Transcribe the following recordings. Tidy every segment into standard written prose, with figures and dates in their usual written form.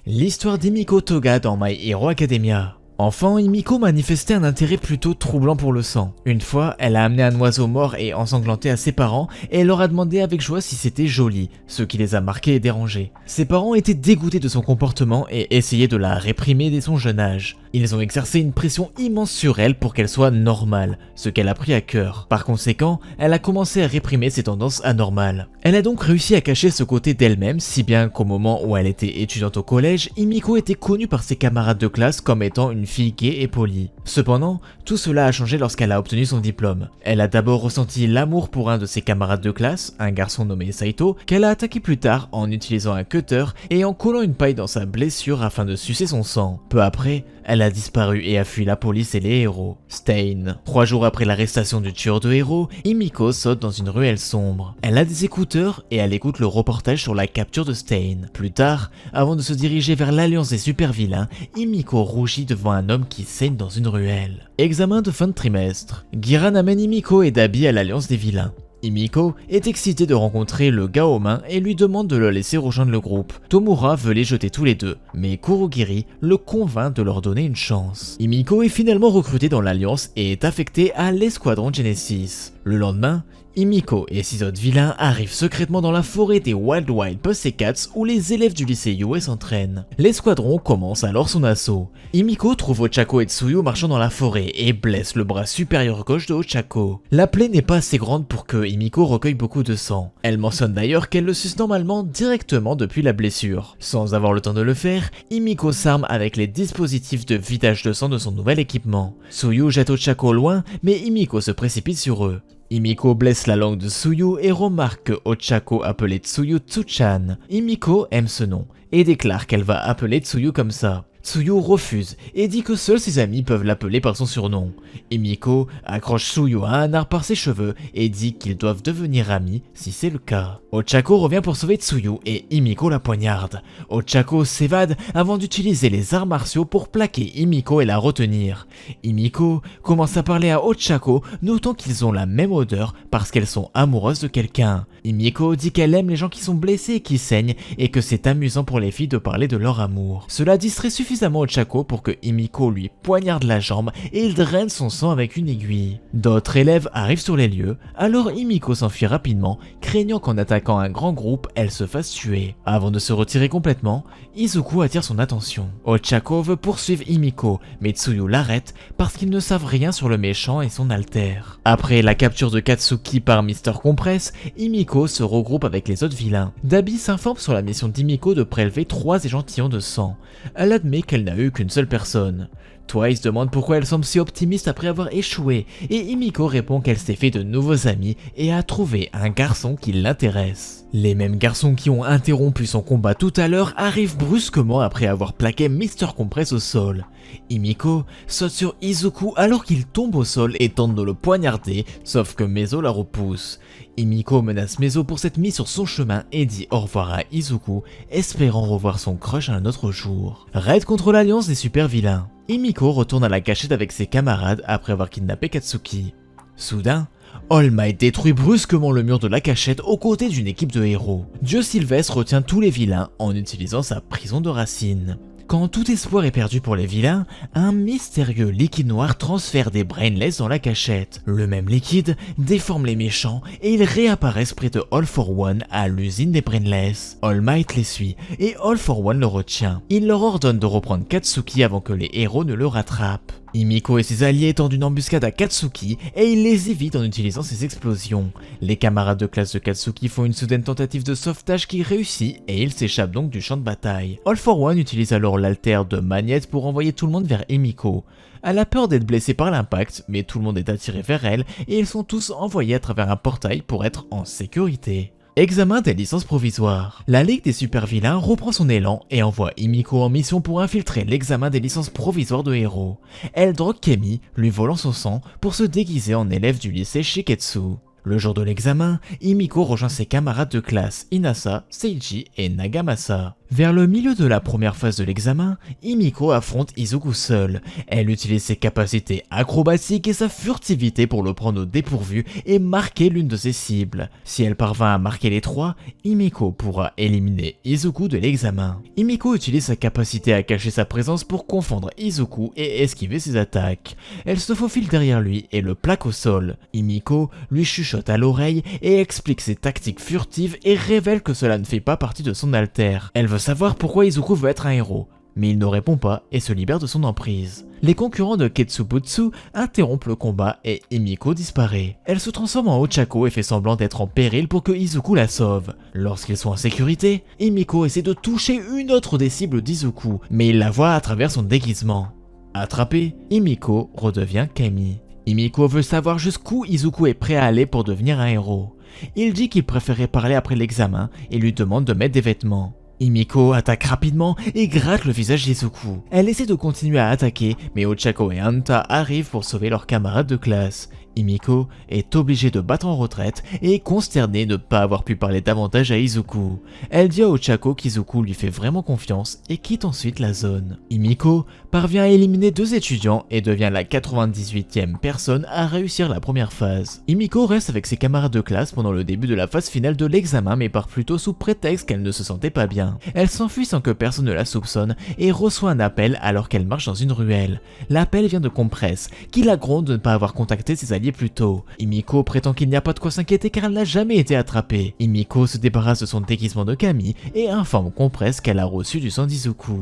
L'histoire d'Himiko Toga dans My Hero Academia. Enfant, Himiko manifestait un intérêt plutôt troublant pour le sang. Une fois, elle a amené un oiseau mort et ensanglanté à ses parents et elle leur a demandé avec joie si c'était joli, ce qui les a marqués et dérangés. Ses parents étaient dégoûtés de son comportement et essayaient de la réprimer dès son jeune âge. Ils ont exercé une pression immense sur elle pour qu'elle soit normale, ce qu'elle a pris à cœur. Par conséquent, elle a commencé à réprimer ses tendances anormales. Elle a donc réussi à cacher ce côté d'elle-même, si bien qu'au moment où elle était étudiante au collège, Himiko était connue par ses camarades de classe comme étant une fille gaie et polie. Cependant, tout cela a changé lorsqu'elle a obtenu son diplôme. Elle a d'abord ressenti l'amour pour un de ses camarades de classe, un garçon nommé Saito, qu'elle a attaqué plus tard en utilisant un cutter et en collant une paille dans sa blessure afin de sucer son sang. Peu après, elle a disparu et a fui la police et les héros. Stain. 3 jours après l'arrestation du tueur de héros, Himiko saute dans une ruelle sombre. Elle a des écouteurs et elle écoute le reportage sur la capture de Stain. Plus tard, avant de se diriger vers l'alliance des super vilains, Himiko rougit devant un homme qui saigne dans une ruelle. Examen de fin de trimestre. Giran amène Himiko et Dabi à l'alliance des vilains. Himiko est excitée de rencontrer le gars aux mains et lui demande de le laisser rejoindre le groupe. Tomura veut les jeter tous les deux, mais Kurogiri le convainc de leur donner une chance. Himiko est finalement recrutée dans l'Alliance et est affectée à l'escadron Genesis. Le lendemain, Himiko et 6 autres vilains arrivent secrètement dans la forêt des Wild Wild Pussycats où les élèves du lycée Yue s'entraînent. L'escadron commence alors son assaut. Himiko trouve Ochako et Tsuyu marchant dans la forêt et blesse le bras supérieur gauche de Ochako. La plaie n'est pas assez grande pour que Himiko recueille beaucoup de sang. Elle mentionne d'ailleurs qu'elle le suce normalement directement depuis la blessure. Sans avoir le temps de le faire, Himiko s'arme avec les dispositifs de vidage de sang de son nouvel équipement. Tsuyu jette Ochako loin, mais Himiko se précipite sur eux. Himiko blesse la langue de Tsuyu et remarque que Ochako appelait Tsuyu Tsuchan. Himiko aime ce nom et déclare qu'elle va appeler Tsuyu comme ça. Tsuyu refuse et dit que seuls ses amis peuvent l'appeler par son surnom. Himiko accroche Tsuyu à un arbre par ses cheveux et dit qu'ils doivent devenir amis si c'est le cas. Ochako revient pour sauver Tsuyu et Himiko la poignarde. Ochako s'évade avant d'utiliser les arts martiaux pour plaquer Himiko et la retenir. Himiko commence à parler à Ochako, notant qu'ils ont la même odeur parce qu'elles sont amoureuses de quelqu'un. Himiko dit qu'elle aime les gens qui sont blessés et qui saignent et que c'est amusant pour les filles de parler de leur amour. Cela distrait suffisamment Ochako pour que Himiko lui poignarde la jambe et il draine son sang avec une aiguille. D'autres élèves arrivent sur les lieux, alors Himiko s'enfuit rapidement, craignant qu'en attaquant un grand groupe, elle se fasse tuer. Avant de se retirer complètement, Izuku attire son attention. Ochako veut poursuivre Himiko, mais Tsuyu l'arrête parce qu'ils ne savent rien sur le méchant et son alter. Après la capture de Katsuki par Mr. Compress, Himiko se regroupe avec les autres vilains. Dabi s'informe sur la mission d'Himiko de prélever 3 échantillons de sang. Elle admet qu'elle n'a eu qu'une seule personne. Twice demande pourquoi elle semble si optimiste après avoir échoué, et Himiko répond qu'elle s'est fait de nouveaux amis et a trouvé un garçon qui l'intéresse. Les mêmes garçons qui ont interrompu son combat tout à l'heure arrivent brusquement après avoir plaqué Mr. Compress au sol. Himiko saute sur Izuku alors qu'il tombe au sol et tente de le poignarder, sauf que Mezo la repousse. Himiko menace Mezo pour s'être mis sur son chemin et dit au revoir à Izuku, espérant revoir son crush un autre jour. Raid contre l'alliance des super vilains. Himiko retourne à la cachette avec ses camarades après avoir kidnappé Katsuki. Soudain, All Might détruit brusquement le mur de la cachette aux côtés d'une équipe de héros. Dieu Sylvestre retient tous les vilains en utilisant sa prison de racines. Quand tout espoir est perdu pour les vilains, un mystérieux liquide noir transfère des Brainless dans la cachette. Le même liquide déforme les méchants et ils réapparaissent près de All for One à l'usine des Brainless. All Might les suit et All for One le retient. Il leur ordonne de reprendre Katsuki avant que les héros ne le rattrapent. Himiko et ses alliés tendent une embuscade à Katsuki et ils les évitent en utilisant ses explosions. Les camarades de classe de Katsuki font une soudaine tentative de sauvetage qui réussit et ils s'échappent donc du champ de bataille. All for One utilise alors l'alter de Magnette pour envoyer tout le monde vers Himiko. Elle a peur d'être blessée par l'impact, mais tout le monde est attiré vers elle et ils sont tous envoyés à travers un portail pour être en sécurité. Examen des licences provisoires. La Ligue des super vilains reprend son élan et envoie Himiko en mission pour infiltrer l'examen des licences provisoires de héros. Elle drogue Kemi, lui volant son sang, pour se déguiser en élève du lycée Shiketsu. Le jour de l'examen, Himiko rejoint ses camarades de classe Inasa, Seiji et Nagamasa. Vers le milieu de la première phase de l'examen, Himiko affronte Izuku seule. Elle utilise ses capacités acrobatiques et sa furtivité pour le prendre au dépourvu et marquer l'une de ses cibles. Si elle parvint à marquer les trois, Himiko pourra éliminer Izuku de l'examen. Himiko utilise sa capacité à cacher sa présence pour confondre Izuku et esquiver ses attaques. Elle se faufile derrière lui et le plaque au sol. Himiko lui chuchote à l'oreille et explique ses tactiques furtives et révèle que cela ne fait pas partie de son alter. Elle veut savoir pourquoi Izuku veut être un héros, mais il ne répond pas et se libère de son emprise. Les concurrents de Ketsubutsu interrompent le combat et Himiko disparaît. Elle se transforme en Ochako et fait semblant d'être en péril pour que Izuku la sauve. Lorsqu'ils sont en sécurité, Himiko essaie de toucher une autre des cibles d'Izuku, mais il la voit à travers son déguisement. Attrapée, Himiko redevient Kami. Himiko veut savoir jusqu'où Izuku est prêt à aller pour devenir un héros. Il dit qu'il préférait parler après l'examen et lui demande de mettre des vêtements. Himiko attaque rapidement et gratte le visage d'Izuku. Elle essaie de continuer à attaquer, mais Ochako et Hanta arrivent pour sauver leurs camarades de classe. Himiko est obligée de battre en retraite et est consternée de ne pas avoir pu parler davantage à Izuku. Elle dit à Ochako qu'Izuku lui fait vraiment confiance et quitte ensuite la zone. Himiko parvient à éliminer 2 étudiants et devient la 98e personne à réussir la première phase. Himiko reste avec ses camarades de classe pendant le début de la phase finale de l'examen, mais part plutôt sous prétexte qu'elle ne se sentait pas bien. Elle s'enfuit sans que personne ne la soupçonne et reçoit un appel alors qu'elle marche dans une ruelle. L'appel vient de Compress, qui la gronde de ne pas avoir contacté ses alliés plus tôt. Himiko prétend qu'il n'y a pas de quoi s'inquiéter car elle n'a jamais été attrapée. Himiko se débarrasse de son déguisement de Kami et informe Compress qu'elle a reçu du sang d'Izuku.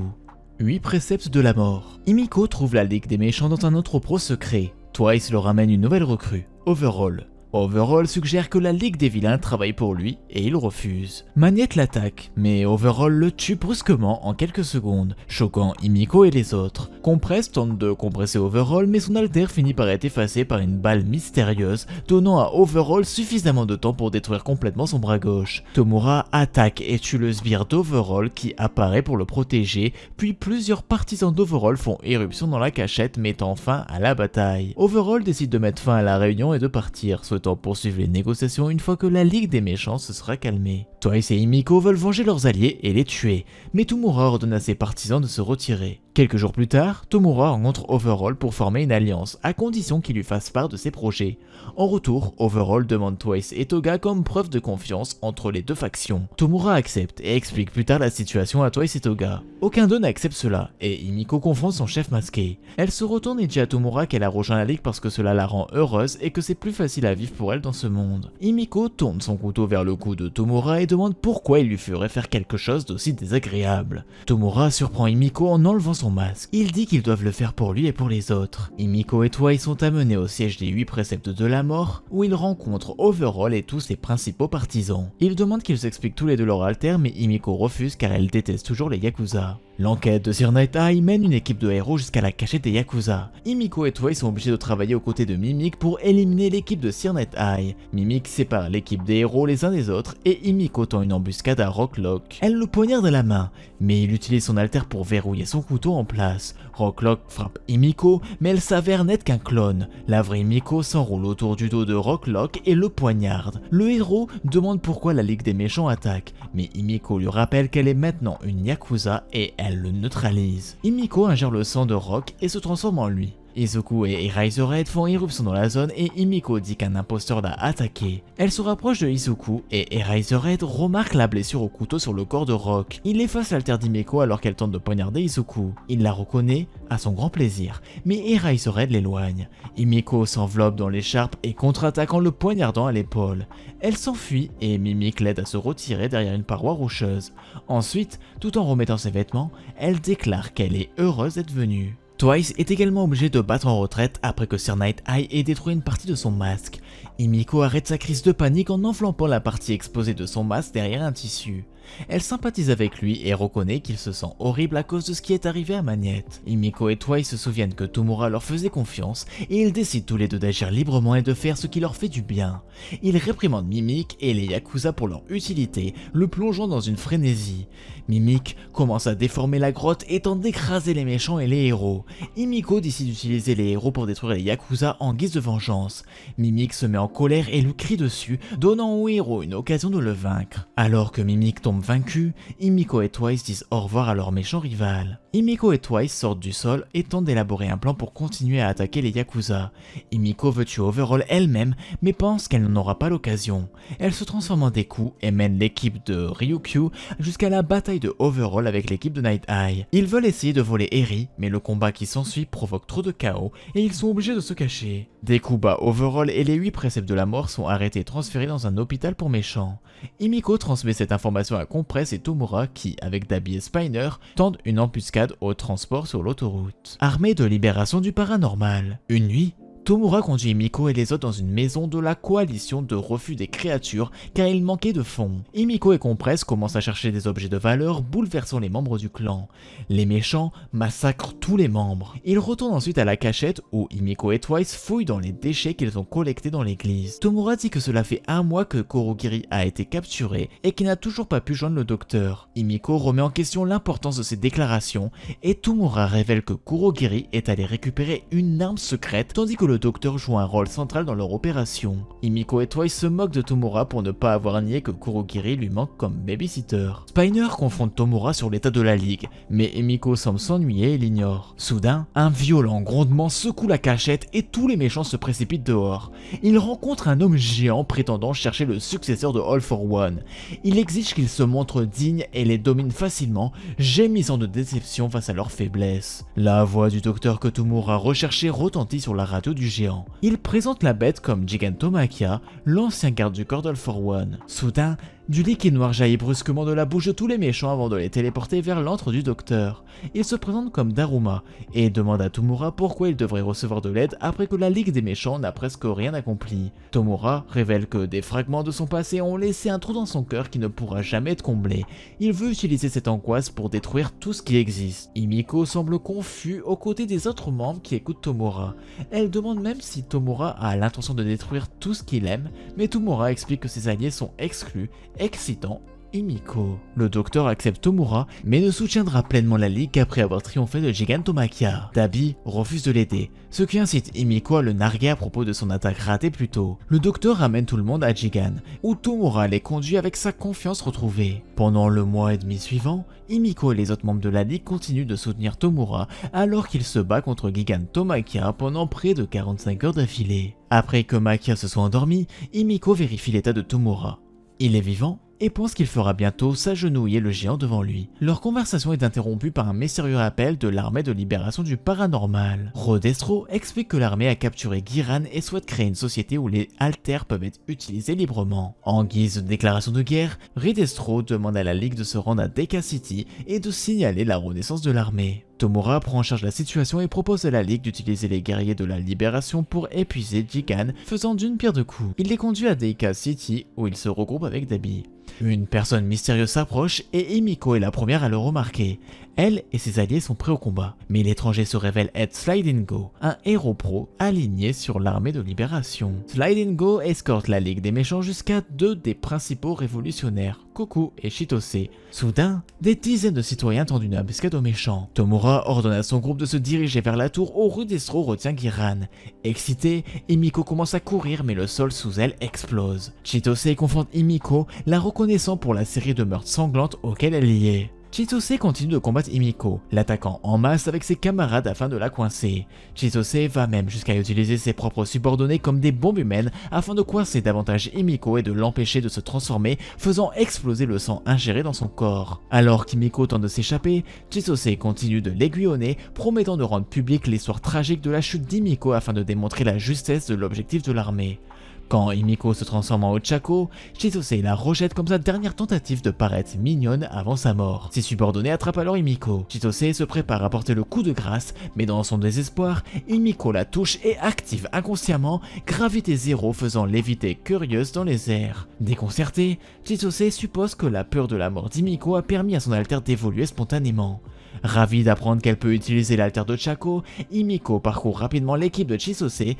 8 préceptes de la mort. Himiko trouve la Ligue des méchants dans un entrepôt secret. Twice leur ramène une nouvelle recrue, Overall. Overall suggère que la Ligue des vilains travaille pour lui et il refuse. Magnette l'attaque, mais Overall le tue brusquement en quelques secondes, choquant Himiko et les autres. Compress tente de compresser Overall, mais son alter finit par être effacé par une balle mystérieuse, donnant à Overall suffisamment de temps pour détruire complètement son bras gauche. Tomura attaque et tue le sbire d'Overall qui apparaît pour le protéger, puis plusieurs partisans d'Overall font éruption dans la cachette, mettant fin à la bataille. Overall décide de mettre fin à la réunion et de partir, souhaitant poursuivre les négociations une fois que la Ligue des méchants se sera calmée. Twice et Himiko veulent venger leurs alliés et les tuer, mais Tomura ordonne à ses partisans de se retirer. Quelques jours plus tard, Tomura rencontre Overall pour former une alliance, à condition qu'il lui fasse part de ses projets. En retour, Overall demande Twice et Toga comme preuve de confiance entre les deux factions. Tomura accepte et explique plus tard la situation à Twice et Toga. Aucun d'eux n'accepte cela, et Himiko confronte son chef masqué. Elle se retourne et dit à Tomura qu'elle a rejoint la Ligue parce que cela la rend heureuse et que c'est plus facile à vivre pour elle dans ce monde. Himiko tourne son couteau vers le cou de Tomura et demande pourquoi il lui ferait faire quelque chose d'aussi désagréable. Tomura surprend Himiko en enlevant son masque. Il dit qu'ils doivent le faire pour lui et pour les autres. Himiko et Twice sont amenés au siège des 8 préceptes de la mort, où ils rencontrent Overall et tous ses principaux partisans. Ils demandent qu'ils s'expliquent tous les deux leur alter, mais Himiko refuse car elle déteste toujours les Yakuza. L'enquête de Sir Night Eye mène une équipe de héros jusqu'à la cachette des Yakuza. Himiko et Twice sont obligés de travailler aux côtés de Mimic pour éliminer l'équipe de Sir Night Eye. Mimic sépare l'équipe des héros les uns des autres et Himiko tend une embuscade à Rocklock. Elle le poignarde à la main, mais il utilise son alter pour verrouiller son couteau en place. Rocklock frappe Himiko, mais elle s'avère n'être qu'un clone. La vraie Himiko s'enroule autour du dos de Rocklock et le poignarde. Le héros demande pourquoi la Ligue des méchants attaque, mais Himiko lui rappelle qu'elle est maintenant une Yakuza et elle le neutralise. Himiko ingère le sang de Rock et se transforme en lui. Izuku et Eraserhead font irruption dans la zone et Himiko dit qu'un imposteur l'a attaqué. Elle se rapproche de Izuku et Eraserhead remarque la blessure au couteau sur le corps de Rock. Il efface l'alter d'Himiko alors qu'elle tente de poignarder Izuku. Il la reconnaît à son grand plaisir, mais Eraserhead l'éloigne. Himiko s'enveloppe dans l'écharpe et contre-attaque en le poignardant à l'épaule. Elle s'enfuit et Mimic l'aide à se retirer derrière une paroi rocheuse. Ensuite, tout en remettant ses vêtements, elle déclare qu'elle est heureuse d'être venue. Twice est également obligé de battre en retraite après que Sir Night Eye ait détruit une partie de son masque. Himiko arrête sa crise de panique en enflampant la partie exposée de son masque derrière un tissu. Elle sympathise avec lui et reconnaît qu'il se sent horrible à cause de ce qui est arrivé à Magnette. Himiko et Twice se souviennent que Tomura leur faisait confiance et ils décident tous les deux d'agir librement et de faire ce qui leur fait du bien. Ils réprimandent Mimic et les Yakuza pour leur utilité, le plongeant dans une frénésie. Mimic commence à déformer la grotte et tente d'écraser les méchants et les héros. Himiko décide d'utiliser les héros pour détruire les Yakuza en guise de vengeance. Mimic se se met en colère et lui crie dessus, donnant au héros une occasion de le vaincre. Alors que Mimic tombe vaincu, Himiko et Twice disent au revoir à leur méchant rival. Himiko et Twice sortent du sol et tentent d'élaborer un plan pour continuer à attaquer les Yakuza. Himiko veut tuer Overall elle-même, mais pense qu'elle n'en aura pas l'occasion. Elle se transforme en Deku et mène l'équipe de Ryukyu jusqu'à la bataille de Overall avec l'équipe de Night Eye. Ils veulent essayer de voler Eri, mais le combat qui s'ensuit provoque trop de chaos et ils sont obligés de se cacher. Deku bat Overall et les 8 préceptes de la mort sont arrêtés et transférés dans un hôpital pour méchants. Himiko transmet cette information à Compress et Tomura qui, avec Dabi et Spiner, tentent une embuscade au transport sur l'autoroute. Armée de libération du paranormal. Une nuit, Tomura conduit Himiko et les autres dans une maison de la coalition de refus des créatures car il manquait de fonds. Himiko et Compress commencent à chercher des objets de valeur bouleversant les membres du clan. Les méchants massacrent tous les membres. Ils retournent ensuite à la cachette où Himiko et Twice fouillent dans les déchets qu'ils ont collectés dans l'église. Tomura dit que cela fait 1 mois que Kurogiri a été capturé et qu'il n'a toujours pas pu joindre le docteur. Himiko remet en question l'importance de ces déclarations et Tomura révèle que Kurogiri est allé récupérer une arme secrète tandis que le docteur joue un rôle central dans leur opération. Himiko et Twice se moquent de Tomura pour ne pas avoir nié que Kurogiri lui manque comme babysitter. Spiner confronte Tomura sur l'état de la ligue, mais Himiko semble s'ennuyer et l'ignore. Soudain, un violent grondement secoue la cachette et tous les méchants se précipitent dehors. Ils rencontrent un homme géant prétendant chercher le successeur de All for One. Il exige qu'ils se montrent dignes et les domine facilement, gémissant de déception face à leur faiblesse. La voix du docteur que Tomura recherchait retentit sur la radio du géant. Il présente la bête comme Gigantomachia, l'ancien garde du corps d'All for One. Soudain, du liquide noir jaillit brusquement de la bouche de tous les méchants avant de les téléporter vers l'antre du docteur. Il se présente comme Daruma et demande à Tomura pourquoi il devrait recevoir de l'aide après que la Ligue des méchants n'a presque rien accompli. Tomura révèle que des fragments de son passé ont laissé un trou dans son cœur qui ne pourra jamais être comblé. Il veut utiliser cette angoisse pour détruire tout ce qui existe. Himiko semble confus aux côtés des autres membres qui écoutent Tomura. Elle demande même si Tomura a l'intention de détruire tout ce qu'il aime, mais Tomura explique que ses alliés sont exclus, excitant Himiko. Le docteur accepte Tomura, mais ne soutiendra pleinement la ligue qu'après avoir triomphé de Gigantomachia. Dabi refuse de l'aider, ce qui incite Himiko à le narguer à propos de son attaque ratée plus tôt. Le docteur ramène tout le monde à Gigan, où Tomura les conduit avec sa confiance retrouvée. Pendant le mois et demi suivant, Himiko et les autres membres de la ligue continuent de soutenir Tomura alors qu'il se bat contre Gigantomachia pendant près de 45 heures d'affilée. Après que Machia se soit endormi, Himiko vérifie l'état de Tomura. Il est vivant et pense qu'il fera bientôt s'agenouiller le géant devant lui. Leur conversation est interrompue par un mystérieux appel de l'armée de libération du paranormal. Rodestro explique que l'armée a capturé Giran et souhaite créer une société où les haltères peuvent être utilisés librement. En guise de déclaration de guerre, Rodestro demande à la Ligue de se rendre à Deka City et de signaler la renaissance de l'armée. Tomura prend en charge la situation et propose à la Ligue d'utiliser les guerriers de la libération pour épuiser Gigan, faisant d'une pierre deux coups. Il les conduit à Deka City où il se regroupe avec Dabi. Une personne mystérieuse s'approche et Himiko est la première à le remarquer. Elle et ses alliés sont prêts au combat, mais l'étranger se révèle être Sliding Go, un héros pro aligné sur l'armée de libération. Sliding Go escorte la Ligue des méchants jusqu'à 2 des principaux révolutionnaires, Koku et Chitose. Soudain, des dizaines de citoyens tendent une embuscade aux méchants. Tomura ordonne à son groupe de se diriger vers la tour où Rodestro retient Giran. Excité, Himiko commence à courir mais le sol sous elle explose. Chitose confronte Himiko, la reconnaissant pour la série de meurtres sanglantes auxquelles elle y est. Chitose continue de combattre Himiko, l'attaquant en masse avec ses camarades afin de la coincer. Chitose va même jusqu'à utiliser ses propres subordonnés comme des bombes humaines afin de coincer davantage Himiko et de l'empêcher de se transformer, faisant exploser le sang ingéré dans son corps. Alors qu'Himiko tente de s'échapper, Chitose continue de l'aiguillonner, promettant de rendre publique l'histoire tragique de la chute d'Himiko afin de démontrer la justesse de l'objectif de l'armée. Quand Himiko se transforme en Ochako, Chitose la rejette comme sa dernière tentative de paraître mignonne avant sa mort. Ses subordonnés attrapent alors Himiko. Chitose se prépare à porter le coup de grâce, mais dans son désespoir, Himiko la touche et active inconsciemment Gravité Zéro faisant léviter Curieuse dans les airs. Déconcerté, Chitose suppose que la peur de la mort d'Himiko a permis à son alter d'évoluer spontanément. Ravi d'apprendre qu'elle peut utiliser l'alter de Chako, Himiko parcourt rapidement l'équipe de Chitose et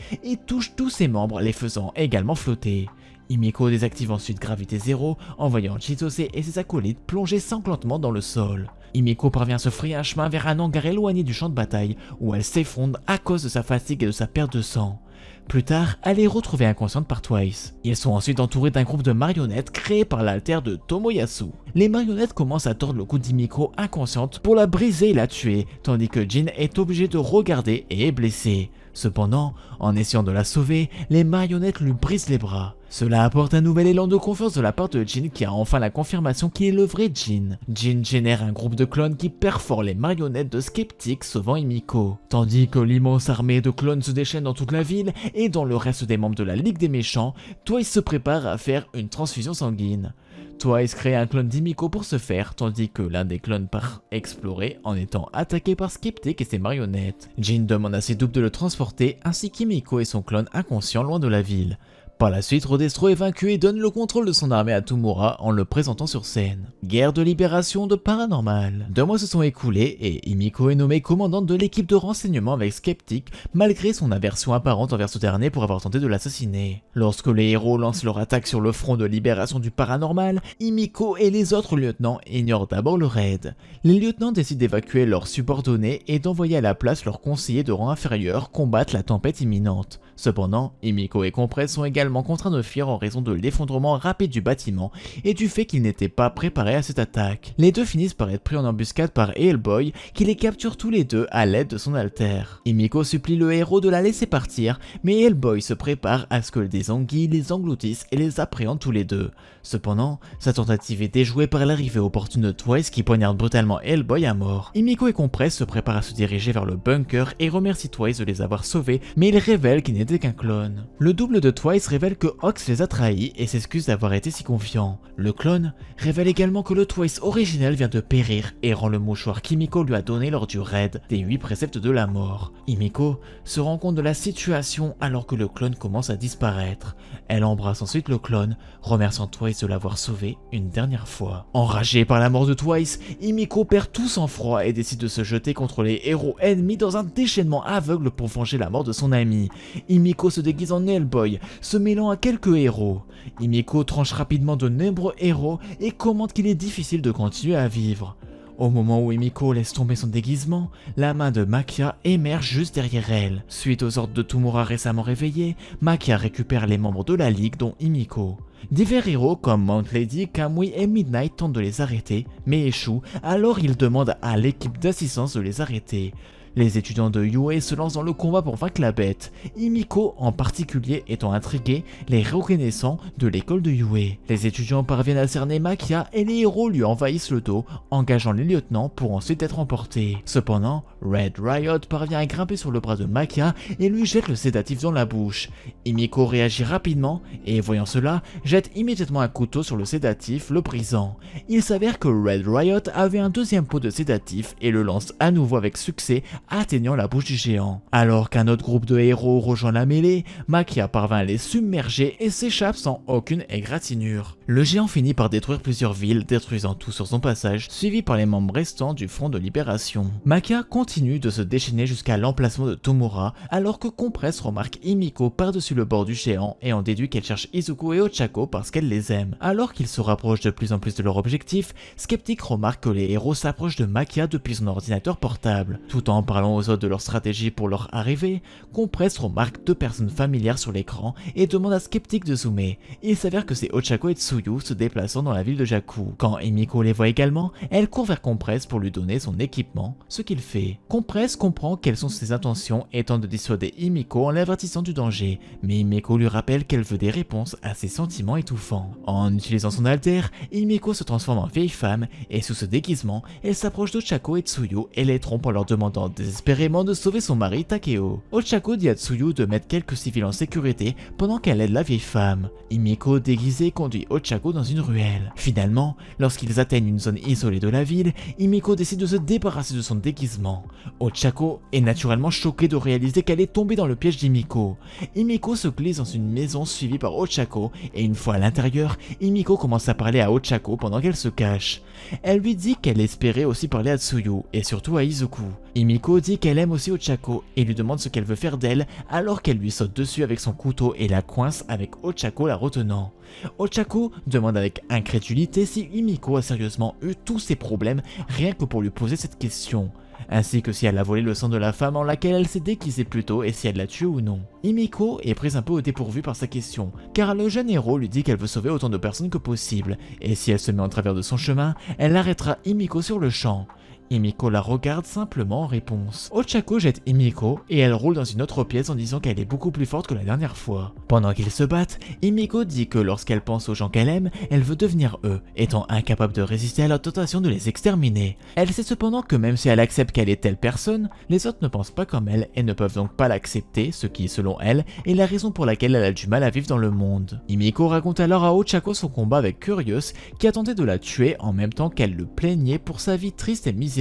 touche tous ses membres, les faisant également flotter. Himiko désactive ensuite Gravité Zéro en voyant Chitose et ses acolytes plonger sanglantement dans le sol. Himiko parvient à se frayer un chemin vers un hangar éloigné du champ de bataille où elle s'effondre à cause de sa fatigue et de sa perte de sang. Plus tard, elle est retrouvée inconsciente par Twice. Ils sont ensuite entourés d'un groupe de marionnettes créé par l'alter de Tomoyasu. Les marionnettes commencent à tordre le cou d'Himiko inconsciente pour la briser et la tuer, tandis que Jin est obligé de regarder et est blessé. Cependant, en essayant de la sauver, les marionnettes lui brisent les bras. Cela apporte un nouvel élan de confiance de la part de Jin qui a enfin la confirmation qu'il est le vrai Jin. Jin génère un groupe de clones qui perfore les marionnettes de Skeptic sauvant Himiko. Tandis que l'immense armée de clones se déchaîne dans toute la ville et dans le reste des membres de la Ligue des Méchants, Twice se prépare à faire une transfusion sanguine. Twice crée un clone d'Himiko pour ce faire, tandis que l'un des clones part explorer en étant attaqué par Skeptic et ses marionnettes. Jin demande à ses doubles de le transporter, ainsi qu'Himiko et son clone inconscient loin de la ville. Par la suite, Rodestro est vaincu et donne le contrôle de son armée à Tomura en le présentant sur scène. Guerre de libération de Paranormal. 2 mois se sont écoulés et Himiko est nommée commandante de l'équipe de renseignement avec Skeptic, malgré son aversion apparente envers ce dernier pour avoir tenté de l'assassiner. Lorsque les héros lancent leur attaque sur le front de libération du Paranormal, Himiko et les autres lieutenants ignorent d'abord le raid. Les lieutenants décident d'évacuer leurs subordonnés et d'envoyer à la place leurs conseillers de rang inférieur combattre la tempête imminente. Cependant, Himiko et Compress sont également contraints de fuir en raison de l'effondrement rapide du bâtiment et du fait qu'ils n'étaient pas préparés à cette attaque. Les deux finissent par être pris en embuscade par Hellboy qui les capture tous les deux à l'aide de son alter. Himiko supplie le héros de la laisser partir, mais Hellboy se prépare à ce que des anguilles les engloutissent et les appréhendent tous les deux. Cependant, sa tentative est déjouée par l'arrivée opportune de Twice qui poignarde brutalement Hellboy à mort. Himiko et Compress se préparent à se diriger vers le bunker et remercient Twice de les avoir sauvés, mais il révèle qu'il n'était qu'un clone. Le double de Twice révèle que Ox les a trahis et s'excuse d'avoir été si confiant. Le clone révèle également que le Twice originel vient de périr et rend le mouchoir qu'Himiko lui a donné lors du raid des 8 préceptes de la mort. Himiko se rend compte de la situation alors que le clone commence à disparaître. Elle embrasse ensuite le clone, remerciant Twice de l'avoir sauvé une dernière fois. Enragée par la mort de Twice, Himiko perd tout sang-froid et décide de se jeter contre les héros ennemis dans un déchaînement aveugle pour venger la mort de son ami. Himiko se déguise en Hellboy, se mêlant à quelques héros. Himiko tranche rapidement de nombreux héros et commente qu'il est difficile de continuer à vivre. Au moment où Himiko laisse tomber son déguisement, la main de Makia émerge juste derrière elle. Suite aux ordres de Tomura récemment réveillés, Makia récupère les membres de la Ligue dont Himiko. Divers héros comme Mount Lady, Kamui et Midnight tentent de les arrêter, mais échouent, alors ils demandent à l'équipe d'assistance de les arrêter. Les étudiants de Yue se lancent dans le combat pour vaincre la bête, Himiko en particulier étant intrigué, les reconnaissants de l'école de Yue. Les étudiants parviennent à cerner Makia et les héros lui envahissent le dos, engageant les lieutenants pour ensuite être emportés. Cependant, Red Riot parvient à grimper sur le bras de Makia et lui jette le sédatif dans la bouche. Himiko réagit rapidement et, voyant cela, jette immédiatement un couteau sur le sédatif, le brisant. Il s'avère que Red Riot avait un deuxième pot de sédatif et le lance à nouveau avec succès, atteignant la bouche du géant. Alors qu'un autre groupe de héros rejoint la mêlée, Makia parvint à les submerger et s'échappe sans aucune égratignure. Le géant finit par détruire plusieurs villes, détruisant tout sur son passage, suivi par les membres restants du Front de Libération. Makia continue de se déchaîner jusqu'à l'emplacement de Tomura, alors que Compress remarque Himiko par-dessus le bord du géant et en déduit qu'elle cherche Izuku et Ochako parce qu'elle les aime. Alors qu'ils se rapprochent de plus en plus de leur objectif, Skeptic remarque que les héros s'approchent de Makia depuis son ordinateur portable. Tout en parlant aux autres de leur stratégie pour leur arrivée, Compress remarque 2 personnes familières sur l'écran et demande à Skeptic de zoomer. Il s'avère que c'est Ochako et Tsuyu se déplaçant dans la ville de Jakku. Quand Himiko les voit également, elle court vers Compress pour lui donner son équipement, ce qu'il fait. Compress comprend quelles sont ses intentions et tente de dissuader Himiko en l'avertissant du danger, mais Himiko lui rappelle qu'elle veut des réponses à ses sentiments étouffants. En utilisant son alter, Himiko se transforme en vieille femme et sous ce déguisement, elle s'approche d'Ochako et Tsuyu et les trompe en leur demandant désespérément de sauver son mari Takeo. Ochako dit à Tsuyu de mettre quelques civils en sécurité pendant qu'elle aide la vieille femme. Himiko déguisée conduit Ochako dans une ruelle. Finalement, lorsqu'ils atteignent une zone isolée de la ville, Himiko décide de se débarrasser de son déguisement. Ochako est naturellement choquée de réaliser qu'elle est tombée dans le piège d'Himiko. Himiko se glisse dans une maison suivie par Ochako et une fois à l'intérieur, Himiko commence à parler à Ochako pendant qu'elle se cache. Elle lui dit qu'elle espérait aussi parler à Tsuyu et surtout à Izuku. Himiko dit qu'elle aime aussi Ochako et lui demande ce qu'elle veut faire d'elle alors qu'elle lui saute dessus avec son couteau et la coince avec Ochako la retenant. Ochako demande avec incrédulité si Himiko a sérieusement eu tous ces problèmes rien que pour lui poser cette question. ainsi que si elle a volé le sang de la femme en laquelle elle s'est déguisée plus tôt et si elle l'a tué ou non. Himiko est prise un peu au dépourvu par sa question, car le jeune héros lui dit qu'elle veut sauver autant de personnes que possible, et si elle se met en travers de son chemin, elle arrêtera Himiko sur le champ. Himiko la regarde simplement en réponse. Ochako jette Himiko et elle roule dans une autre pièce en disant qu'elle est beaucoup plus forte que la dernière fois. Pendant qu'ils se battent, Himiko dit que lorsqu'elle pense aux gens qu'elle aime, elle veut devenir eux, étant incapable de résister à la tentation de les exterminer. Elle sait cependant que même si elle accepte qu'elle est telle personne, les autres ne pensent pas comme elle et ne peuvent donc pas l'accepter, ce qui, selon elle, est la raison pour laquelle elle a du mal à vivre dans le monde. Himiko raconte alors à Ochako son combat avec Curious, qui a tenté de la tuer en même temps qu'elle le plaignait pour sa vie triste et misérable.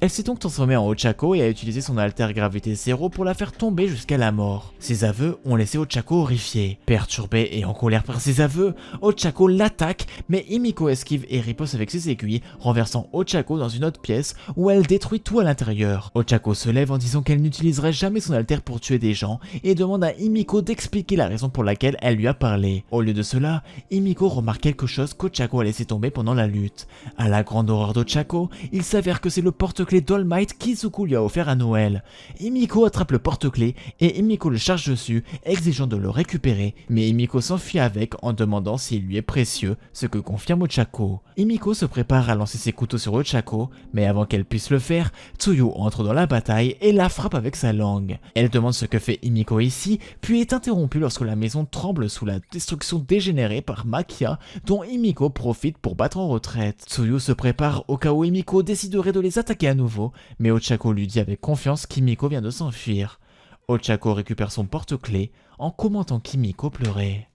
Elle s'est donc transformée en Ochako et a utilisé son alter gravité 0 pour la faire tomber jusqu'à la mort. Ses aveux ont laissé Ochako horrifiée. Perturbée et en colère par ses aveux, Ochako l'attaque, mais Himiko esquive et riposte avec ses aiguilles, renversant Ochako dans une autre pièce où elle détruit tout à l'intérieur. Ochako se lève en disant qu'elle n'utiliserait jamais son alter pour tuer des gens et demande à Himiko d'expliquer la raison pour laquelle elle lui a parlé. Au lieu de cela, Himiko remarque quelque chose qu'Ochako a laissé tomber pendant la lutte. À la grande horreur d'Ochako, il s'avère que c'est le porte-clés d'All Might qu'Izuku lui a offert à Noël. Himiko attrape le porte-clés et Himiko le charge dessus, exigeant de le récupérer, mais Himiko s'enfuit avec en demandant s'il lui est précieux, ce que confirme Ochako. Himiko se prépare à lancer ses couteaux sur Ochako, mais avant qu'elle puisse le faire, Tsuyu entre dans la bataille et la frappe avec sa langue. Elle demande ce que fait Himiko ici, puis est interrompue lorsque la maison tremble sous la destruction dégénérée par Makia, dont Himiko profite pour battre en retraite. Tsuyu se prépare au cas où Himiko déciderait de les attaquer à nouveau, mais Ochako lui dit avec confiance qu'Himiko vient de s'enfuir. Ochako récupère son porte-clés en commentant qu'Himiko pleurait.